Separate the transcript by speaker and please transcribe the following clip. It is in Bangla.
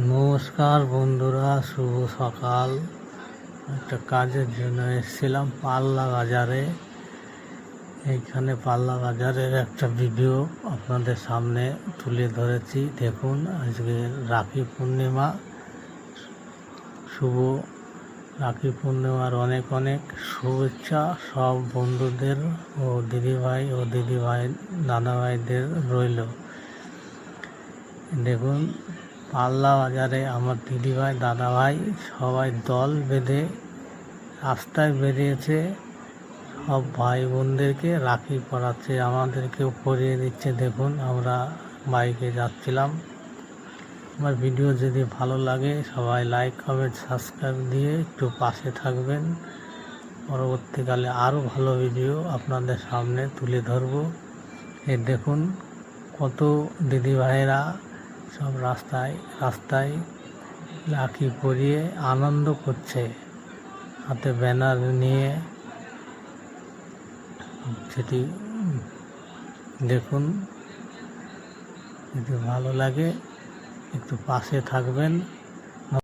Speaker 1: নমস্কার বন্ধুরা, শুভ সকাল। একটা কাজের জন্য এসেছিলাম পাল্লা বাজারে। এইখানে পাল্লা বাজারের একটা ভিডিও আপনাদের সামনে তুলে ধরেছি। দেখুন, আজকে রাখি পূর্ণিমা। শুভ রাখি পূর্ণিমার অনেক অনেক শুভেচ্ছা সব বন্ধুদের ও দিদিভাই দাদাভাইদের রইল। দেখুন, পাল্লা বাজারে আমার দিদিভাই দাদাভাই সবাই দল বেঁধে রাস্তায় বেরিয়েছে। সব ভাই বোনদেরকে রাখি পরাচ্ছে, আমাদেরকেও পরিয়ে দিচ্ছে। দেখুন, আমরা বাইকে যাচ্ছিলাম। আমার ভিডিও যদি ভালো লাগে সবাই লাইক কমেন্ট সাবস্ক্রাইব দিয়ে একটু পাশে থাকবেন। পরবর্তীকালে আরও ভালো ভিডিও আপনাদের সামনে তুলে ধরব। এই দেখুন, কত দিদিভাইয়েরা সব রাস্তায় রাখি পরিয়ে আনন্দ করছে, হাতে ব্যানার নিয়ে। সেটি দেখুন, যদি ভালো লাগে একটু পাশে থাকবেন।